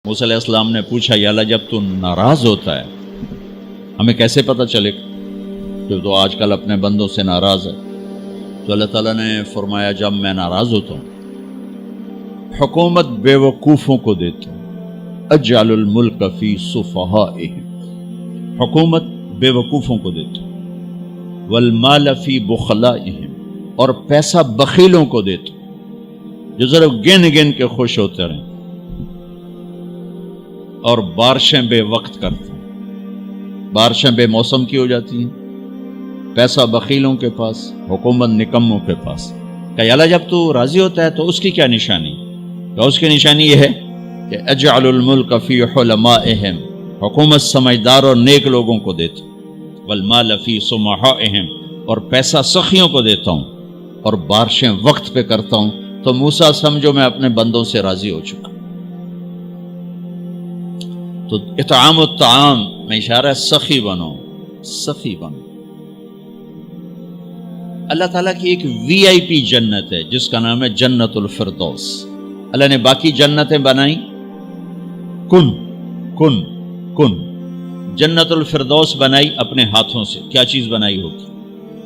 موسیٰ علیہ السلام نے پوچھا یا اللہ جب تو ناراض ہوتا ہے ہمیں کیسے پتہ چلے کہ تو آج کل اپنے بندوں سے ناراض ہے؟ تو اللہ تعالیٰ نے فرمایا جب میں ناراض ہوتا ہوں حکومت بے وقوفوں کو دیتا ہوں، اجعل الملک فی صفہائہم، حکومت بے وقوفوں کو دیتا ہوں، والمال فی بخلائہم، اور پیسہ بخیلوں کو دیتا ہوں جو ذرا گن گن کے خوش ہوتے رہیں، اور بارشیں بے وقت کرتے ہیں، بارشیں بے موسم کی ہو جاتی ہیں، پیسہ بخیلوں کے پاس، حکومت نکموں کے پاس۔ کہ اللہ جب تو راضی ہوتا ہے تو اس کی کیا نشانی؟ کہ اس کی نشانی یہ ہے کہ اجعل الملک فی حلمائہم، حکومت سمجھدار اور نیک لوگوں کو دیتا ہوں، والمال فی سمحائہم، اور پیسہ سخیوں کو دیتا ہوں، اور بارشیں وقت پہ کرتا ہوں۔ تو موسیٰ سمجھو میں اپنے بندوں سے راضی ہو چکا۔ تو اطعام الطعام میں اشارہ ہے سخی بنو، سخی بنو۔ اللہ تعالیٰ کی ایک وی آئی پی جنت ہے جس کا نام ہے جنت الفردوس۔ اللہ نے باقی جنتیں بنائیں کن کن کن، جنت الفردوس بنائی اپنے ہاتھوں سے۔ کیا چیز بنائی ہوگی؟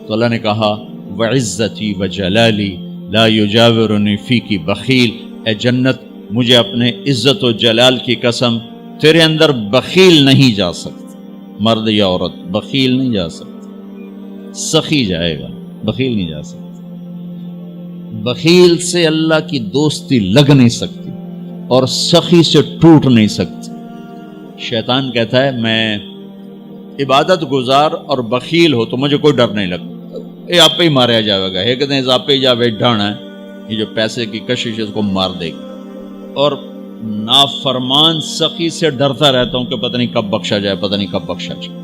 تو اللہ نے کہا وعزتی وجلالی لا یجاورنی فیکی بخیل، اے جنت مجھے اپنے عزت و جلال کی قسم تیرے اندر بخیل نہیں جا سکتا، مرد یا عورت بخیل نہیں جا سکتا، سخی جائے گا، بخیل نہیں جا سکتا۔ بخیل سے اللہ کی دوستی لگ نہیں سکتی اور سخی سے ٹوٹ نہیں سکتی۔ شیطان کہتا ہے میں عبادت گزار اور بخیل ہو تو مجھے کوئی ڈر نہیں لگتا، یہ آپ پہ ہی ماریا جائے گا، ایک دن آپ پہ جاوے ڈھانا ہے، یہ جو پیسے کی کشش اس کو مار دے گی۔ اور نافرمان سخی سے ڈرتا رہتا ہوں کہ پتہ نہیں کب بخشا جائے، پتہ نہیں کب بخشا جائے،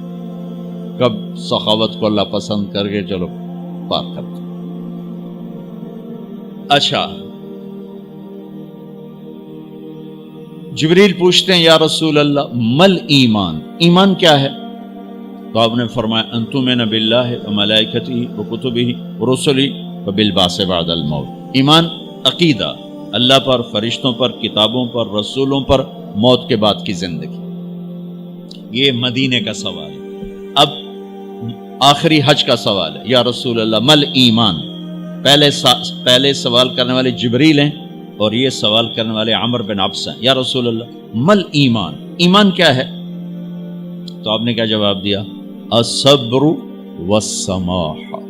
کب سخاوت کو اللہ پسند کر کے چلو پار کرتا۔ اچھا، جبریل پوچھتے ہیں یا رسول اللہ مل ایمان، ایمان کیا ہے؟ تو آپ نے فرمایا ان تؤمن باللہ وملائکتہ وکتبہ ورسلہ وبالبعث بعد الموت۔ ایمان عقیدہ، اللہ پر، فرشتوں پر، کتابوں پر، رسولوں پر، موت کے بعد کی زندگی۔ یہ مدینے کا سوال ہے۔ اب آخری حج کا سوال ہے یا رسول اللہ مل ایمان۔ پہلے سوال کرنے والے جبریل ہیں اور یہ سوال کرنے والے عمر بن عبس ہیں۔ یا رسول اللہ مل ایمان، ایمان کیا ہے؟ تو آپ نے کیا جواب دیا؟ الصبر والسماحہ،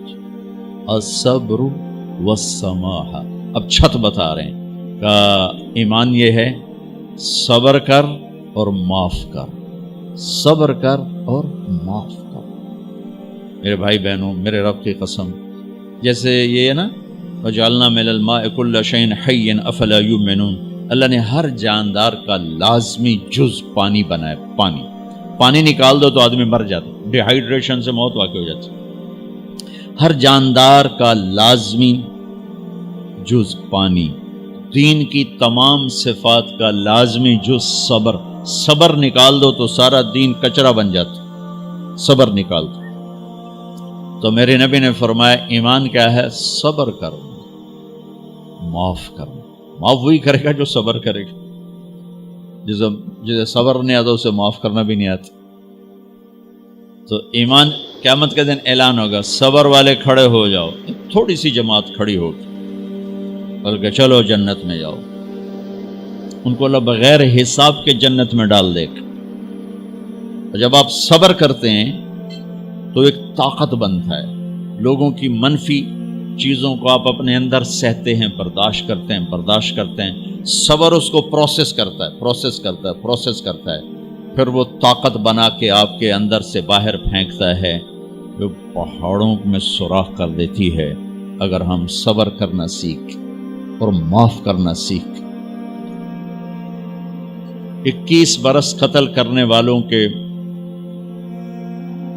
الصبر والسماحہ۔ اب چھت بتا رہے ہیں کہ ایمان یہ ہے صبر کر اور معاف کر، صبر کر اور معاف کر۔ میرے بھائی بہنوں، میرے رب کی قسم، جیسے یہ ہے نا وجعلنا من الماء كل شيء حي افلا يؤمنون، اللہ نے ہر جاندار کا لازمی جز پانی بنایا۔ پانی نکال دو تو آدمی مر جاتا، ڈی ہائیڈریشن سے موت واقع ہو جاتی۔ ہر جاندار کا لازمی جز پانی، دین کی تمام صفات کا لازمی جز صبر، صبر نکال دو تو سارا دین کچرا بن جاتا، صبر نکال دو۔ تو میرے نبی نے فرمایا ایمان کیا ہے؟ صبر کرو، معاف کرو۔ معاف وہی کرے گا جو صبر کرے گا، جسے صبر نہیں آتا اسے معاف کرنا بھی نہیں آتا۔ تو ایمان قیامت کے دن اعلان ہوگا صبر والے کھڑے ہو جاؤ، تھوڑی سی جماعت کھڑی ہوگی، بلکہ چلو جنت میں جاؤ۔ ان کو اللہ بغیر حساب کے جنت میں ڈال دے گا۔ اور جب آپ صبر کرتے ہیں تو ایک طاقت بنتا ہے، لوگوں کی منفی چیزوں کو آپ اپنے اندر سہتے ہیں، برداشت کرتے ہیں۔ صبر اس کو پروسیس کرتا ہے، پھر وہ طاقت بنا کے آپ کے اندر سے باہر پھینکتا ہے، جو پہاڑوں میں سوراخ کر دیتی ہے اگر ہم صبر کرنا سیکھ اور معاف کرنا سیکھ۔ 21 برس قتل کرنے والوں کے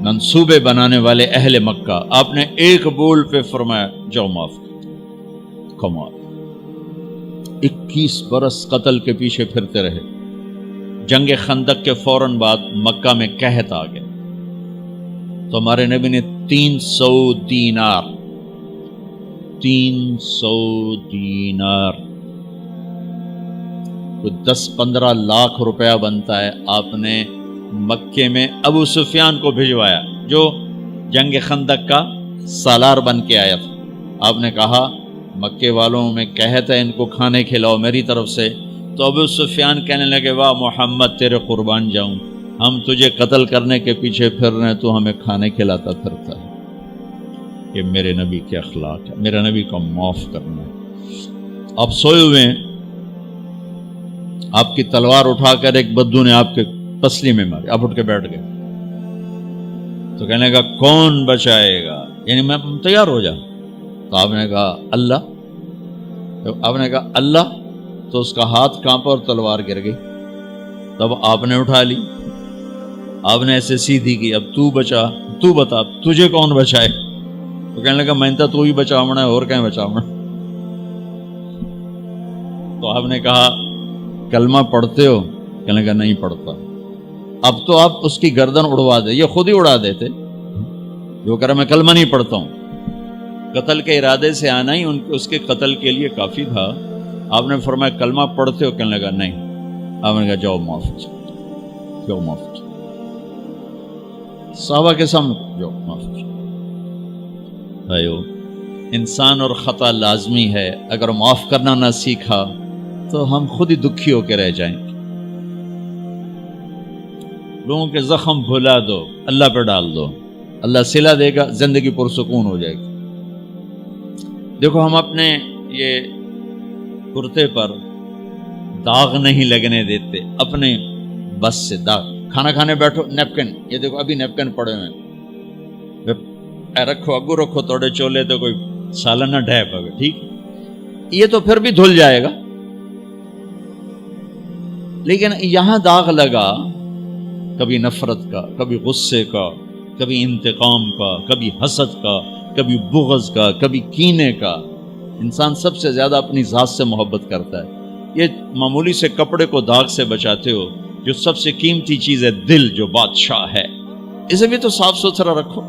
منصوبے بنانے والے اہل مکہ، آپ نے ایک بول پہ فرمایا جاؤ معاف کر۔ کمال، 21 برس قتل کے پیچھے پھرتے رہے۔ جنگ خندق کے فوراً بعد مکہ میں قحط آ گیا، تو ہمارے نبی نے 300 دینار کوئی 10-15 لاکھ روپیہ بنتا ہے، آپ نے مکے میں ابو سفیان کو بھجوایا جو جنگ خندق کا سالار بن کے آیا تھا. آپ نے کہا مکے والوں میں کہتا ہے ان کو کھانے کھلاؤ میری طرف سے. تو ابو سفیان کہنے لگے واہ محمد تیرے قربان جاؤں، ہم تجھے قتل کرنے کے پیچھے پھر رہے ہیں، تو ہمیں کھانے کھلاتا پھرتا ہے. یہ میرے نبی کے اخلاق ہے، میرا نبی کو معاف کرنا ہے. آپ سوئے ہوئے ہیں، آپ کی تلوار اٹھا کر ایک بدو نے آپ کے پسلی میں ماری، آپ اٹھ کے بیٹھ گئے، تو کہنے کا کون بچائے گا، یعنی میں تیار ہو جا. تو آپ نے کہا اللہ. آپ نے کہا اللہ، تو اس کا ہاتھ کانپا اور تلوار گر گئی. تب آپ نے اٹھا لی، آپ نے ایسے سیدھی کی، اب تو بچا، تو بتا تجھے کون بچائے. تو کہنے لگا میں تو ہی بچاونا ہے، اور کہیں بچاونا. تو آپ نے کہا کلمہ پڑھتے ہو؟ کہنے لگا نہیں پڑھتا. اب تو آپ اس کی گردن اڑوا دے، یہ خود ہی اڑا دیتے جو کہہ رہا میں کلمہ نہیں پڑھتا ہوں. قتل کے ارادے سے آنا ہی اس کے قتل کے لیے کافی تھا. آپ نے فرمایا کلمہ پڑھتے ہو؟ کہنے لگا نہیں. آپ نے کہا جاؤ معاف ہو جاؤ، جاؤ معاف ہو جاؤ. صحابہ کے سامنے جاؤ معاف ہو جاؤ. بھائیو، انسان اور خطا لازمی ہے، اگر معاف کرنا نہ سیکھا تو ہم خود ہی دکھی ہو کے رہ جائیں گے. لوگوں کے زخم بھلا دو، اللہ پہ ڈال دو، اللہ صلہ دے گا، زندگی پرسکون ہو جائے گی. دیکھو ہم اپنے یہ کرتے پر داغ نہیں لگنے دیتے، اپنے بس سے داغ. کھانا کھانے بیٹھو نیپکن، یہ دیکھو ابھی نیپکن پڑے ہوئے اے رکھو، اگو رکھو توڑے چولے تو کوئی سالن نہ ڈھے پاگے، ٹھیک یہ تو پھر بھی دھل جائے گا. لیکن یہاں داغ لگا، کبھی نفرت کا، کبھی غصے کا، کبھی انتقام کا، کبھی حسد کا، کبھی بغض کا، کبھی کینے کا. انسان سب سے زیادہ اپنی ذات سے محبت کرتا ہے. یہ معمولی سے کپڑے کو داغ سے بچاتے ہو، جو سب سے قیمتی چیز ہے دل، جو بادشاہ ہے، اسے بھی تو صاف ستھرا رکھو.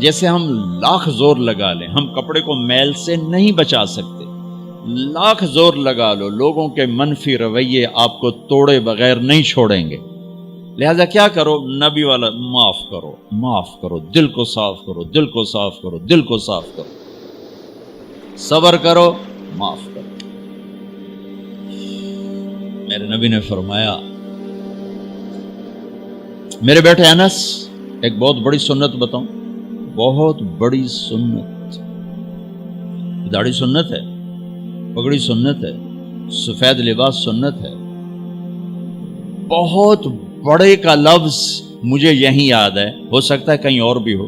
جیسے ہم لاکھ زور لگا لیں، ہم کپڑے کو میل سے نہیں بچا سکتے. لاکھ زور لگا لو، لوگوں کے منفی رویے آپ کو توڑے بغیر نہیں چھوڑیں گے. لہذا کیا کرو؟ نبی والا معاف کرو، معاف کرو، دل کو صاف کرو، دل کو صاف کرو، دل کو صاف کرو، صبر کرو، معاف کرو. میرے نبی نے فرمایا، میرے بیٹے انس، ایک بہت بڑی سنت بتاؤں، بہت بڑی سنت. داڑھی سنت ہے، پگڑی سنت ہے، سفید لباس سنت ہے. بہت بڑے کا لفظ مجھے یہیں یاد ہے، ہو سکتا ہے کہیں اور بھی ہو.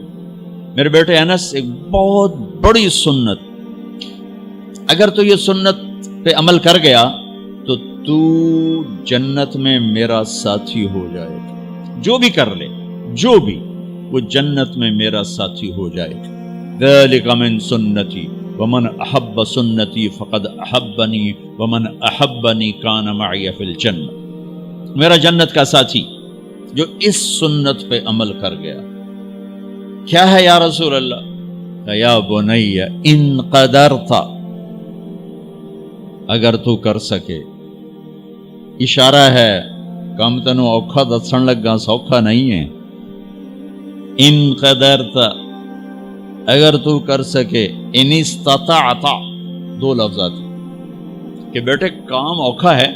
میرے بیٹے انس، ایک بہت بڑی سنت، اگر تو یہ سنت پہ عمل کر گیا تو جنت میں میرا ساتھی ہو جائے گا. جو بھی کر لے، جو بھی، وہ جنت میں میرا ساتھی ہو جائے گا. ذالک من سنتی ومن احب سنتی فقد احبنی ومن احبنی کان معی فی الجنہ. میرا جنت کا ساتھی جو اس سنت پہ عمل کر گیا. کیا ہے یا رسول اللہ؟ یا بنی ان قدرت، اگر تو کر سکے. اشارہ ہے کم تنو اوکھا دسن لگا، سوکھا نہیں ہے. ان قدرت، اگر تو کر سکے. ان استطاعت، دو لفظات کہ بیٹے کام اوکھا ہے،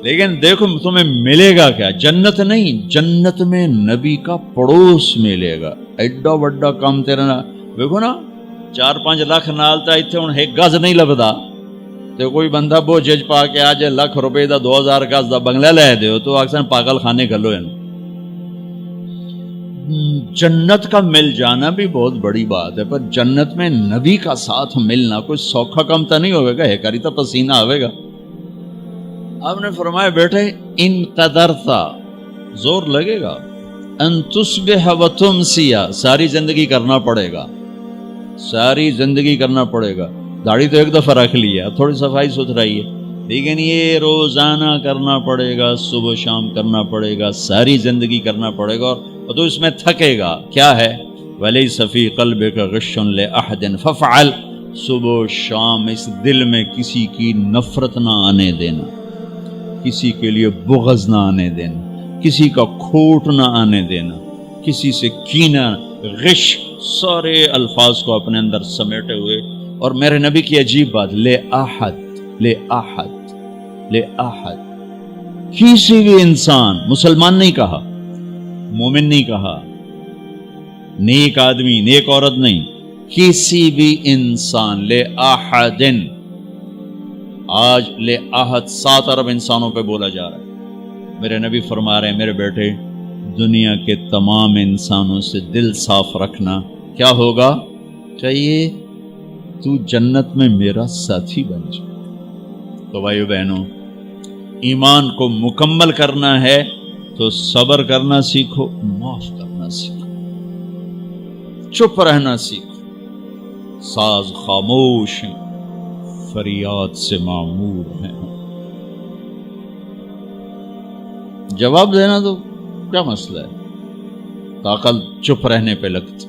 لیکن دیکھو تمہیں ملے گا کیا؟ جنت نہیں، جنت میں نبی کا پڑوس ملے گا. ایڈا وڈا کام تیرا نا، دیکھو نا 4-5 لاکھ نالتا ایتھے ہن ایک گز نہیں لبدا تے کوئی بندہ بوجھ پا کے آ جائے لاکھ روپے دا 2000 گز دا بنگلہ لے دیو تو اکثر پاگل خانے گلو ہیں. جنت کا مل جانا بھی بہت بڑی بات ہے، پر جنت میں نبی کا ساتھ ملنا کوئی سوکھا کم تو نہیں ہوئے گا، ہے کری تو پسینہ آئے گا. آپ نے فرمایا بیٹھے ان قدرتا، زور لگے گا. ان تصبح و تمسی، ساری زندگی کرنا پڑے گا، ساری زندگی کرنا پڑے گا. داڑھی تو ایک دفعہ رکھ لی ہے، اب تھوڑی صفائی ستھرائی ہے، لیکن یہ روزانہ کرنا پڑے گا، صبح شام کرنا پڑے گا، ساری زندگی کرنا پڑے گا. اور تو اس میں تھکے گا. کیا ہے؟ وَلَيْسَ فِي قَلْبِكَ غِشٌّ لِأَحَدٍ فَافْعَلْ. صبح و شام اس دل میں کسی کی نفرت نہ آنے دینا، کسی کے لیے بغض نہ آنے دینا، کسی کا کھوٹ نہ آنے دینا، کسی سے کینہ، غش، سارے الفاظ کو اپنے اندر سمیٹے ہوئے. اور میرے نبی کی عجیب بات، لے احد، لے احد، لے احد، کسی بھی انسان، مسلمان نہیں کہا، مومن نہیں کہا، نیک آدمی، نیک عورت نہیں، کسی بھی انسان، لے احدن. آج لے احد 7 ارب انسانوں پہ بولا جا رہا ہے. میرے نبی فرما رہے ہیں، میرے بیٹے دنیا کے تمام انسانوں سے دل صاف رکھنا. کیا ہوگا؟ کہیے تو جنت میں میرا ساتھی بن جائے. تو بھائیو بہنوں، ایمان کو مکمل کرنا ہے تو صبر کرنا سیکھو، معاف کرنا سیکھو، چپ رہنا سیکھو. ساز خاموش ہیں، فریاد سے معمور ہیں. جواب دینا تو کیا مسئلہ ہے، طاقت چپ رہنے پہ لگتی.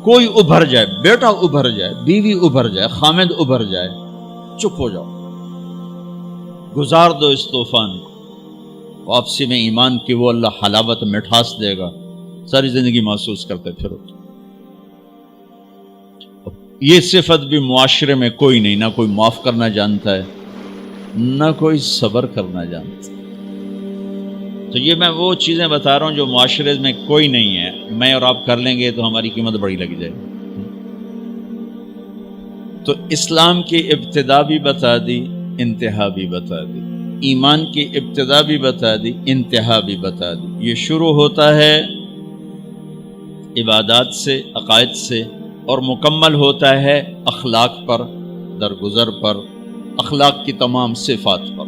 کوئی ابھر جائے، بیٹا ابھر جائے، بیوی ابھر جائے، خامد ابھر جائے، چپ ہو جاؤ، گزار دو اس طوفان کو. واپسی میں ایمان کی وہ اللہ حلاوت مٹھاس دے گا، ساری زندگی محسوس کرتے پھرو. یہ صفت بھی معاشرے میں کوئی نہیں، نہ کوئی معاف کرنا جانتا ہے، نہ کوئی صبر کرنا جانتا. تو یہ میں وہ چیزیں بتا رہا ہوں جو معاشرے میں کوئی نہیں ہے. میں اور آپ کر لیں گے تو ہماری قیمت بڑی لگ جائے گی. تو اسلام کی ابتدا بھی بتا دی، انتہا بھی بتا دی. ایمان کی ابتدا بھی بتا دی، انتہا بھی بتا دی. یہ شروع ہوتا ہے عبادات سے، عقائد سے، اور مکمل ہوتا ہے اخلاق پر، درگزر پر، اخلاق کی تمام صفات پر.